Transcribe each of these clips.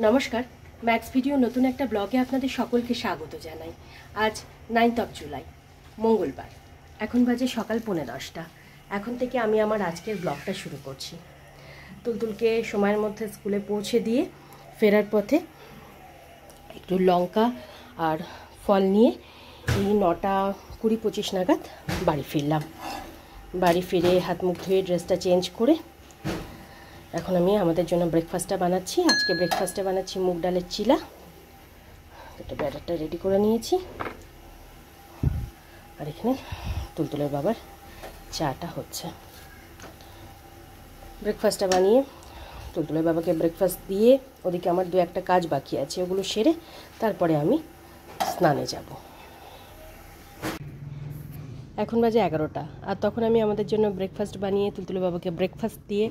নমস্কার, max video নতুন একটা ব্লগে আপনাদের সকলকে স্বাগত জানাই। আজ 9th of জুলাই, মঙ্গলবার। এখন বাজে সকাল 10:15। এখন থেকে আমি আমার আজকের ব্লগটা শুরু করছি। তুলতুলকে সময়ের মধ্যে স্কুলে পৌঁছে দিয়ে ফেরার পথে একটু লঙ্কা আর ফল নিয়ে এই 9:20-25 নাগাদ বাড়ি ফিরলাম। বাড়ি ফিরে হাত মুখ ধুয়ে ড্রেসটা চেঞ্জ করে এখন আমি আমাদের জন্য ব্রেকফাস্টটা বানাচ্ছি। আজকে ব্রেকফাস্টে বানাচ্ছি মুগ ডালের চিলা। এটা ব্যাটারটা রেডি করে নিয়েছি, আর এখানে তুলতুলের বাবার চাটা হচ্ছে। ব্রেকফাস্টটা বানিয়ে তুলতুলের বাবাকে ব্রেকফাস্ট দিয়ে ওদিকে আমার দু একটা কাজ বাকি আছে, ওগুলো সেরে তারপরে আমি স্নানে যাব। এখন বাজে 11টা, আর তখন আমি আমাদের জন্য ব্রেকফাস্ট বানিয়ে তুলতুলের বাবাকে ব্রেকফাস্ট দিয়ে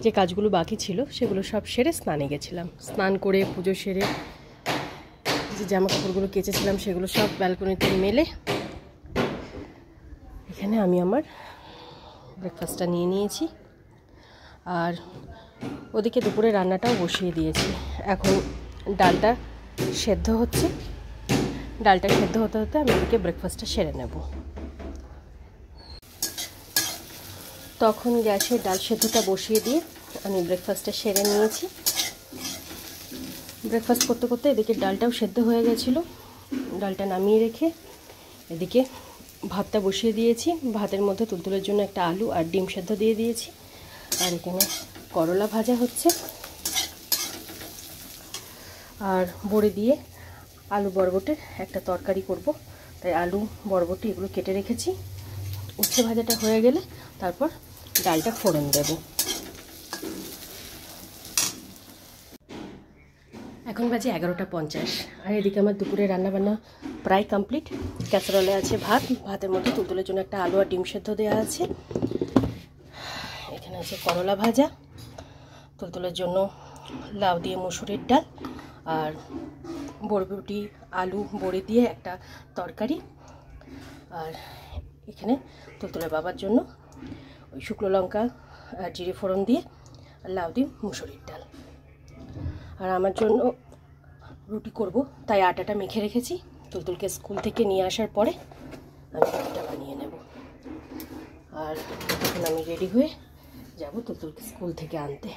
যে কাজগুলো বাকি ছিল সেগুলো সব সেরে স্নানে গেছিলাম। স্নান করে পুজো সেরে যে জামা কাপড়গুলো কেচেছিলাম সেগুলো সব ব্যালকনিতে মেলে এখানে আমি আমার ব্রেকফাস্টটা নিয়ে নিয়েছি, আর ওদিকে দুপুরে রান্নাটাও বসিয়ে দিয়েছি। এখন ডালটা সেদ্ধ হচ্ছে, ডালটা সেদ্ধ হতে হতে আমি ওদিকে ব্রেকফাস্টটা সেরে নেব। তখন গ্যাসে ডাল সেদ্ধটা বসিয়ে দিয়ে আমি ব্রেকফাস্টটা সেরে নিয়েছি। ব্রেকফাস্ট করতে করতে এদিকে ডালটাও সেদ্ধ হয়ে গেছিলো। ডালটা নামিয়ে রেখে এদিকে ভাতটা বসিয়ে দিয়েছি। ভাতের মধ্যে তুলতুলের জন্য একটা আলু আর ডিম সেদ্ধ দিয়ে দিয়েছি, আর এখানে করলা ভাজা হচ্ছে, আর বড়ি দিয়ে আলু বরবটির একটা তরকারি করব, তাই আলু বরবটি এগুলো কেটে রেখেছি। উচ্ছে ভাজাটা হয়ে গেলে তারপর ডালটা ফোড়ন দেব। এখন বাজে 11:50, আর এদিকে আমার দুপুরে রান্নাবান্না প্রায় কমপ্লিট। ক্যাসারোলে আছে ভাত, ভাতের মধ্যে তুলতুলের জন্য একটা আলু আর ডিম সেদ্ধ দেওয়া আছে। এখানে আছে করলা ভাজা, তুলতুলের জন্য লাউ দিয়ে মুসুরির ডাল, আর বরবটি আলু বড়ি দিয়ে একটা তরকারি, আর এখানে তুলতুলের বাবার জন্য ওই শুকনো লঙ্কা আর জিরে ফোড়ন দিয়ে লাউ দিয়ে মুসুরির ডাল। আর আমার জন্য রুটি করব, তাই আটাটা মেখে রেখেছি। তুলতুলকে স্কুল থেকে নিয়ে আসার পরে আমি রুটিটা বানিয়ে নেব। আর এখন আমি রেডি হয়ে যাব তুলতুলকে স্কুল থেকে আনতে।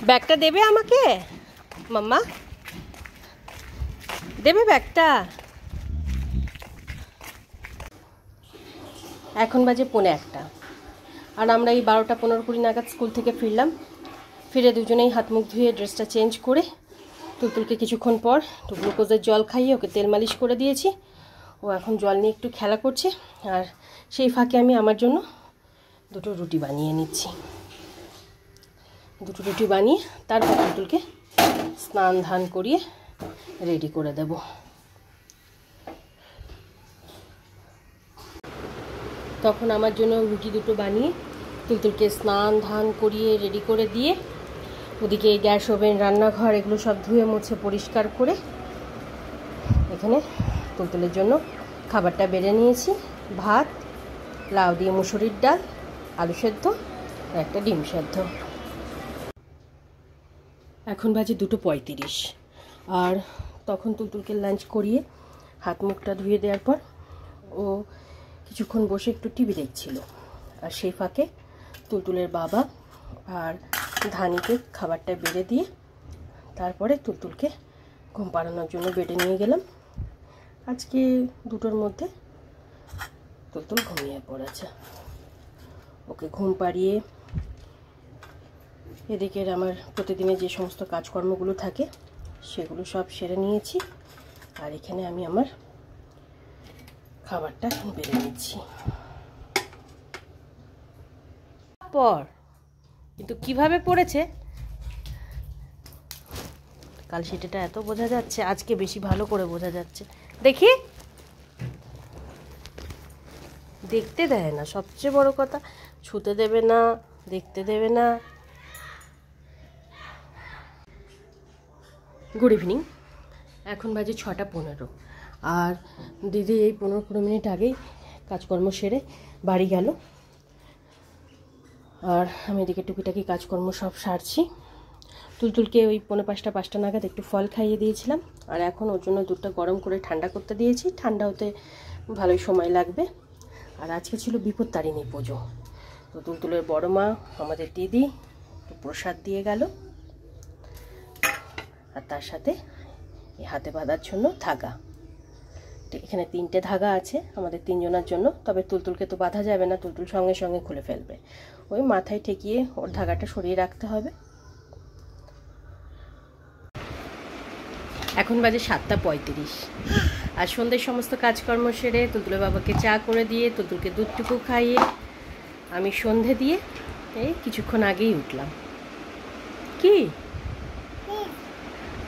ব্যাগটা দেবে আমাকে মাম্মা? দেবে ব্যাগটা? এখন বাজে 1:45, আর আমরা এই 12:15-20 নাগাদ স্কুল থেকে ফিরলাম। ফিরে দুজনেই হাত মুখ ধুয়ে ড্রেসটা চেঞ্জ করে তুলতুলকে কিছুক্ষণ পর একটু গ্লুকোজের জল খাইয়ে ওকে তেল মালিশ করে দিয়েছি। ও এখন জল নিয়ে একটু খেলা করছে, আর সেই ফাঁকে আমি আমার জন্য দুটো রুটি বানিয়ে নিচ্ছি। দুটো রুটি বানিয়ে তারপর তুলতুলকে স্নান ধান করিয়ে রেডি করে দেব। তখন আমার জন্য রুটি দুটো বানিয়ে তুলতুলকে স্নান ধান করিয়ে রেডি করে দিয়ে ওদিকে গ্যাস ওভেন রান্নাঘর এগুলো সব ধুয়ে মুছে পরিষ্কার করে এখানে তুলতুলের জন্য খাবারটা বেড়ে নিয়েছি। ভাত, লাউ দিয়ে মুসুরির ডাল, আলু সেদ্ধ আর একটা ডিম সেদ্ধ। এখন বাজে 2:35, আর তখন তুলতুলকে লাঞ্চ করিয়ে হাত মুখটা ধুয়ে দেওয়ার পর ও কিছুক্ষণ বসে একটু টিভি দেখছিল, আর সেই ফাঁকে তুলতুলের বাবা আর ধানিকে খাবারটা বেড়ে দিয়ে তারপরে তুলতুলকে ঘুম পাড়ানোর জন্য বেডে নিয়ে গেলাম। আজকে 2টোর মধ্যে তুলতুল ঘুমিয়ে পড়েছে। ওকে ঘুম পাড়িয়ে এদিকের আমার প্রতিদিনের যে সমস্ত কাজকর্মগুলো থাকে সেগুলো সব সেরে নিয়েছি, আর এখানে আমি আমার খাবারটা বেড়ে নিচ্ছি। পর কিন্তু কিভাবে পড়েছে কাল সেটা এত বোঝা যাচ্ছে, আজকে বেশি ভালো করে বোঝা যাচ্ছে। দেখি, দেখতে দেয় না, সবচেয়ে বড় কথা, ছুতে দেবে না, দেখতে দেবে না। গুড ইভিনিং, এখন বাজে 6:15, আর দিদি এই 15-20 মিনিট আগেই কাজকর্ম সেরে বাড়ি গেল। আর আমি এদিকে টুকিটাকি কাজকর্ম সব সারছি। তুলতুলকে ওই 4:45 নাগাদ একটু ফল খাইয়ে দিয়েছিলাম, আর এখন ওর জন্য দুধটা গরম করে ঠান্ডা করতে দিয়েছি। ঠান্ডা হতে ভালোই সময় লাগবে। আর আজকে ছিল বিপত্তারিণী পুজো, তো তুলতুলের বড় মা আমাদের দিদি একটু প্রসাদ দিয়ে গেল, আর তার সাথে এই হাতে বাঁধার জন্য ধাগা। এখানে 3টে ধাগা আছে আমাদের 3 জনের জন্য, তবে তুলতুলকে তো বাঁধা যাবে না, তুলতুল সঙ্গে সঙ্গে খুলে ফেলবে। ওই মাথায় ঠেকিয়ে ওর ধাগাটা সরিয়ে রাখতে হবে। এখন বাজে 7:35, আর সন্ধ্যের সমস্ত কাজকর্ম সেরে তুলতুলের বাবাকে চা করে দিয়ে তুলতুলকে দুধটুকু খাইয়ে আমি সন্ধে দিয়ে এই কিছুক্ষণ আগেই উঠলাম। কি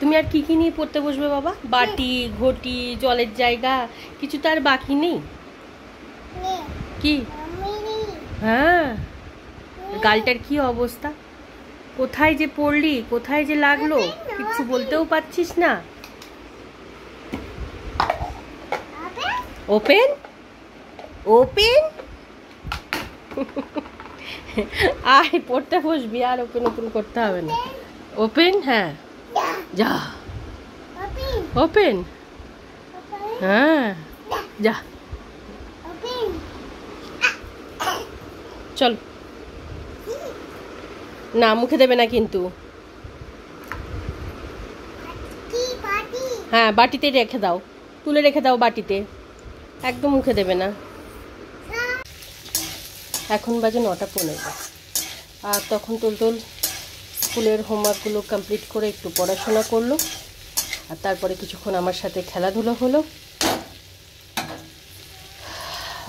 তুমি আর কি কি নিয়ে পড়তে বসবে বাবা? বাটি, ঘটি, জলের জায়গা, কিছু তো আর বাকি নেই। কি? হ্যাঁ, গালটার কি অবস্থা, কোথায় যে পড়লি, কোথায় যে লাগলো, কিছু বলতেও পারছিস না। ওপেন ওপেন আয় পড়তে বসবি, আর ওপেন ওপেন করতে হবে না। ওপেন, হ্যাঁ যা ওপেন, হ্যাঁ যা চল। না মুখে দেবে না কিন্তু। হ্যাঁ বাটিতে রেখে দাও, তুলে রেখে দাও বাটিতে, একদম মুখে দেবে না। এখন বাজে 9:15, আর তখন তুলতুল স্কুলের হোমওয়ার্কগুলো কমপ্লিট করে একটু পড়াশোনা করলো, আর তারপরে কিছুক্ষণ আমার সাথে খেলাধুলো হলো।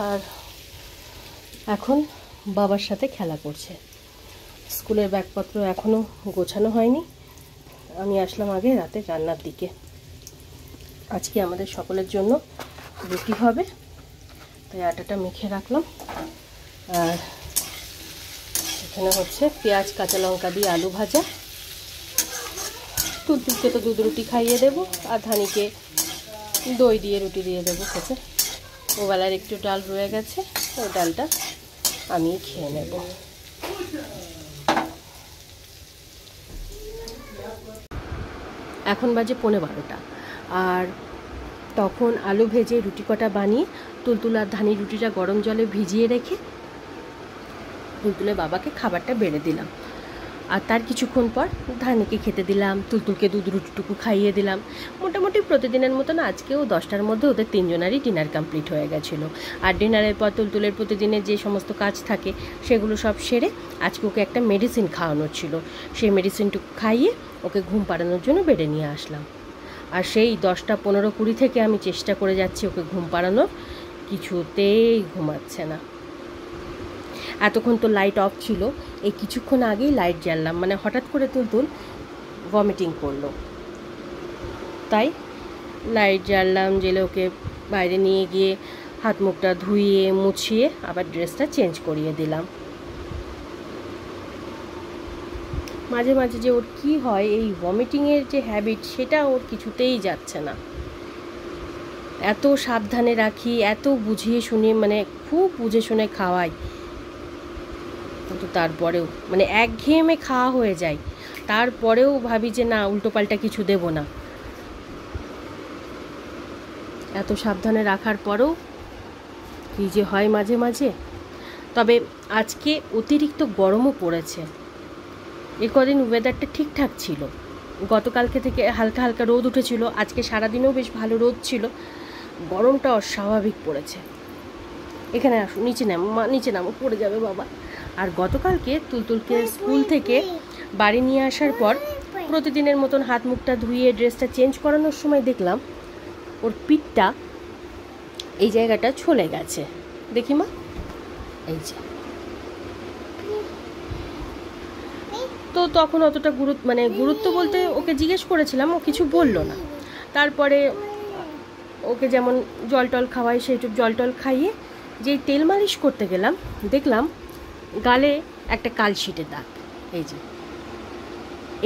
আর এখন বাবার সাথে খেলা করছে। স্কুলের ব্যাগপত্র এখনও গোছানো হয়নি। আমি আসলাম আগে রাতে রান্নার দিকে। আজকে আমাদের সকলের জন্য রুটি হবে, তাই আটাটা মেখে রাখলাম। আর এখানে হচ্ছে পেঁয়াজ কাঁচা লঙ্কা দিয়ে আলু ভাজা। তুলতুলকে তো দুধ রুটি খাইয়ে দেবো, আর ধানিকে দই দিয়ে রুটি দিয়ে দেবো খেতে। ওবেলার একটু ডাল রয়ে গেছে, ওই ডালটা আমি খেয়ে নেব। এখন বাজে 11:15, আর তখন আলু ভেজে রুটি কটা বানিয়ে তুলতুল আর ধানি রুটিটা গরম জলে ভিজিয়ে রেখে তুলতুলের বাবাকে খাবারটা বেড়ে দিলাম। আর তার কিছুক্ষণ পর ধানিকে খেতে দিলাম, তুলতুলকে দুধ রুটিটুকু খাইয়ে দিলাম। মোটামুটি প্রতিদিনের মতন আজকেও 10টার মধ্যে ওদের 3 জনেরই ডিনার কমপ্লিট হয়ে গেছিলো। আর ডিনারের পর তুলতুলের প্রতিদিনের যে সমস্ত কাজ থাকে সেগুলো সব সেরে আজকে ওকে একটা মেডিসিন খাওয়ানোর ছিল, সেই মেডিসিনটুকু খাইয়ে ওকে ঘুম পাড়ানোর জন্য বেডে নিয়ে আসলাম। আর সেই 10টা 15-20 থেকে আমি চেষ্টা করে যাচ্ছি ওকে ঘুম পাড়ানোর, কিছুতেই ঘুমাচ্ছে না। এতক্ষণ তো লাইট অফ ছিল, এই কিছুক্ষণ আগেই লাইট জ্বাললাম, মানে হঠাৎ করে তুলতুল ভমিটিং করলো, তাই লাইট জ্বাললাম, জেলে ওকে বাইরে নিয়ে গিয়ে হাত মুখটা ধুইয়ে মুছিয়ে আবার ড্রেসটা চেঞ্জ করিয়ে দিলাম। মাঝে মাঝে যে ওর কী হয়, এই ভমিটিংয়ের যে হ্যাবিট, সেটা ওর কিছুতেই যাচ্ছে না। এত সাবধানে রাখি, এত বুঝিয়ে শুনে, মানে খুব বুঝে শুনে খাওয়াই, কিন্তু তারপরেও মানে একঘেয়েমে খাওয়া হয়ে যায়। তারপরেও ভাবি যে না, উল্টোপাল্টা কিছু দেব না। এত সাবধানে রাখার পরেও কী যে হয় মাঝে মাঝে। তবে আজকে অতিরিক্ত গরমও পড়েছে। এ কদিন ওয়েদারটা ঠিকঠাক ছিল, গতকালকে থেকে হালকা হালকা রোদ উঠেছিল, আজকে সারাদিনেও বেশ ভালো রোদ ছিল। গরমটা অস্বাভাবিক পড়েছে। এখানে আসো, নিচে নামো মা, নিচে নামো, পড়ে যাবে বাবা। আর গতকালকে তুলতুলকে স্কুল থেকে বাড়ি নিয়ে আসার পর প্রতিদিনের মতন হাত মুখটা ধুয়ে ড্রেসটা চেঞ্জ করানোর সময় দেখলাম ওর পিঠটা এই জায়গাটা ছলে গেছে। দেখি মা, এই যে। তো তখন অতটা গুরুত্ব বলতে ওকে জিজ্ঞেস করেছিলাম, ও কিছু বলল না। তারপরে ওকে যেমন জল টল খাওয়াই, সেইটুক জল টল খাইয়ে যেই তেল মালিশ করতে গেলাম, দেখলাম গালে একটা কালশিটের দাগ। এই যে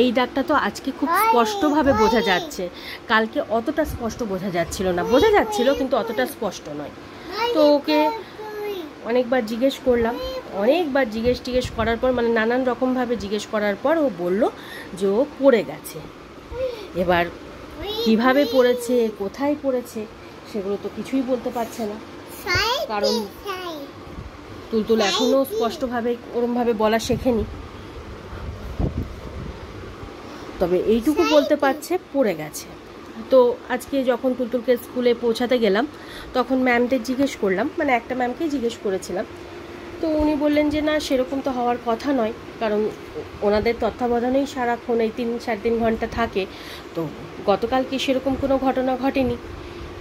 এই দাগটা তো আজকে খুব স্পষ্টভাবে বোঝা যাচ্ছে, কালকে অতটা স্পষ্ট বোঝা যাচ্ছিল না। বোঝা যাচ্ছিল কিন্তু অতটা স্পষ্ট নয়। তো ওকে অনেকবার জিজ্ঞেস করলাম, ও অনেকবার জিজ্ঞেস করার পর, মানে নানান রকমভাবে জিজ্ঞেস করার পর ও বলল যে ও পড়ে গেছে। এবার কিভাবে পড়েছে, কোথায় পড়েছে, সেগুলো তো কিছুই বলতে পারছে না, কারণ তুলতুল এখনও স্পষ্টভাবে ওরমভাবে বলা শেখেনি। তবে এইটুকু বলতে পারছে পড়ে গেছে। তো আজকে যখন তুলতুলকে স্কুলে পৌঁছাতে গেলাম তখন ম্যামদের জিজ্ঞেস করলাম, মানে একটা ম্যামকেই জিজ্ঞেস করেছিলাম। তো উনি বললেন যে না, সেরকম তো হওয়ার কথা নয়, কারণ ওনাদের তত্ত্বাবধানেই সারাক্ষণ এই 3-3.5 ঘন্টা থাকে। তো গতকালকে সেরকম কোনো ঘটনা ঘটেনি,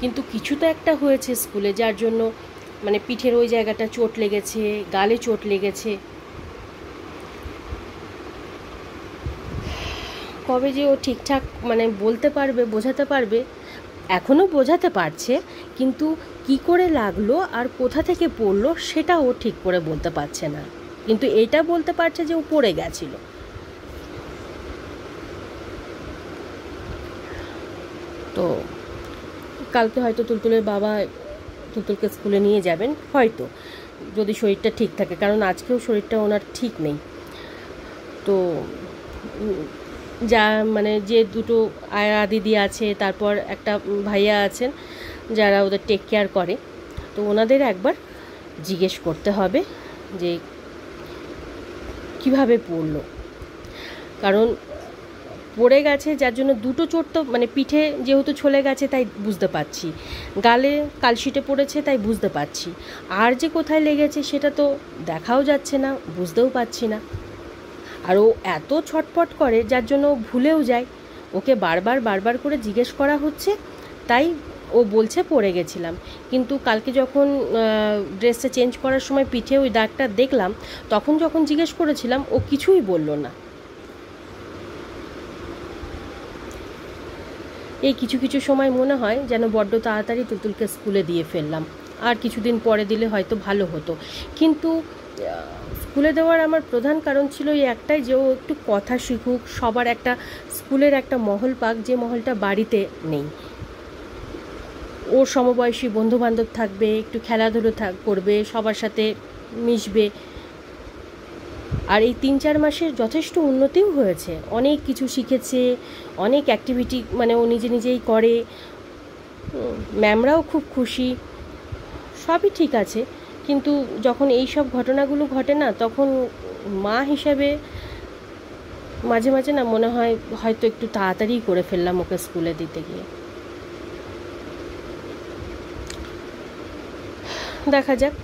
কিন্তু কিছু তো একটা হয়েছে স্কুলে, যার জন্য মানে পিঠের ওই জায়গাটা চোট লেগেছে, গালে চোট লেগেছে। কবে যে ও ঠিকঠাক মানে বলতে পারবে, বোঝাতে পারবে, এখনও বোঝাতে পারছে, কিন্তু কি করে লাগলো আর কোথা থেকে পড়লো সেটা ও ঠিক করে বলতে পারছে না, কিন্তু এটা বলতে পারছে যে ও পড়ে গেছিল। তো কালকে হয়তো তুলতুলের বাবা তুলতুলকে স্কুলে নিয়ে যাবেন, হয়তো যদি শরীরটা ঠিক থাকে, কারণ আজকেও শরীরটা ওনার ঠিক নেই। তো যা মানে যে দুটো আয়া দিদি আছে, তারপর একটা ভাইয়া আছেন যারা ওদের টেক কেয়ার করে, তো ওনাদের একবার জিজ্ঞেস করতে হবে যে কিভাবে পড়লো, কারণ পড়ে গেছে যার জন্য দুটো চোট তো, মানে পিঠে যেহেতু ছলে গেছে তাই বুঝতে পারছি, গালে কালশিটে পড়েছে তাই বুঝতে পারছি, আর যে কোথায় লেগেছে সেটা তো দেখাও যাচ্ছে না, বুঝতেও পারছি না। আর ও এত ছটফট করে যার জন্য ও ভুলেও যায়, ওকে বারবার করে জিজ্ঞেস করা হচ্ছে, তাই ও বলছে পড়ে গেছিলাম। কিন্তু কালকে যখন ড্রেসটা চেঞ্জ করার সময় পিঠে ওই দাগটা দেখলাম, তখন যখন জিজ্ঞেস করেছিলাম ও কিছুই বলল না। এই কিছু সময় মনে হয় যেন বড্ড তাড়াতাড়ি তুলতুলকে স্কুলে দিয়ে ফেললাম, আর কিছুদিন পরে দিলে হয়তো ভালো হতো। কিন্তু স্কুলে দেওয়ার আমার প্রধান কারণ ছিল এই একটাই, যে ও একটু কথা শিখুক, সবার একটা স্কুলের একটা মহল পাক, যে মহলটা বাড়িতে নেই। ওর সমবয়সী বন্ধুবান্ধব থাকবে, একটু খেলাধুলো করবে, সবার সাথে মিশবে। আর এই 3-4 মাসে যথেষ্ট উন্নতিও হয়েছে, অনেক কিছু শিখেছে, অনেক অ্যাক্টিভিটি মানে ও নিজেই করে, ম্যামরাও খুব খুশি, সবই ঠিক আছে। কিন্তু যখন এই সব ঘটনাগুলো ঘটে না, তখন মা হিসাবে মাঝে না মনে হয় হয়তো একটু তাড়াতাড়ি করে ফেললাম ওকে স্কুলে দিতে গিয়ে। দেখা যাক,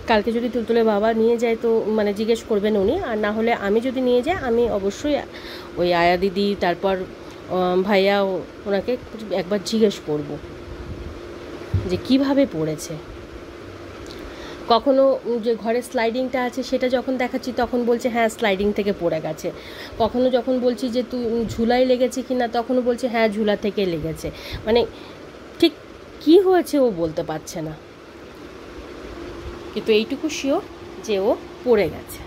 কালকে যদি তুলতুলের বাবা নিয়ে যায় তো মানে জিজ্ঞেস করবেন উনি, আর না হলে আমি যদি নিয়ে যাই আমি অবশ্যই ওই আয়া দিদি তারপর ভাইয়া ওনাকে একবার জিজ্ঞেস করব যে কিভাবে পড়েছে। কখনো যে ঘরে স্লাইডিংটা আছে সেটা যখন দেখাচ্ছি তখন বলছে হ্যাঁ স্লাইডিং থেকে পড়ে গেছে, কখনো যখন বলছি যে তুই ঝুলাই লেগেছে কি না, তখনও বলছে হ্যাঁ ঝুলা থেকে লেগেছে, মানে ঠিক কি হয়েছে ও বলতে পারছে না, কিন্তু এইটুকু শিওর যে ও পড়ে গেছে।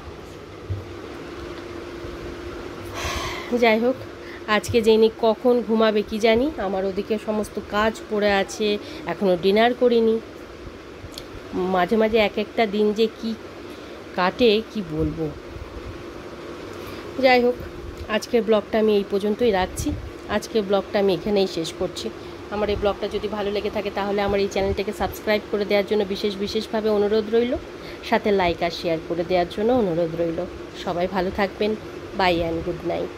যাই হোক, আজকে জেনি কখন ঘুমাবে কি জানি, আমার ওদিকে সমস্ত কাজ পড়ে আছে, এখনও ডিনার করিনি। মাঝে এক একটা দিন যে কি কাটে কি বলবো। যাই হোক, আজকের ব্লগটা আমি এই পর্যন্তই রাখছি, আজকের ব্লগটা আমি এখানেই শেষ করছি। আমার এই ব্লগটা যদি ভালো লেগে থাকে তাহলে আমার এই চ্যানেলটাকে সাবস্ক্রাইব করে দেওয়ার জন্য বিশেষভাবে অনুরোধ রইল, সাথে লাইক আর শেয়ার করে দেওয়ার জন্য অনুরোধ রইল। সবাই ভালো থাকবেন, বাই অ্যান্ড গুড নাইট।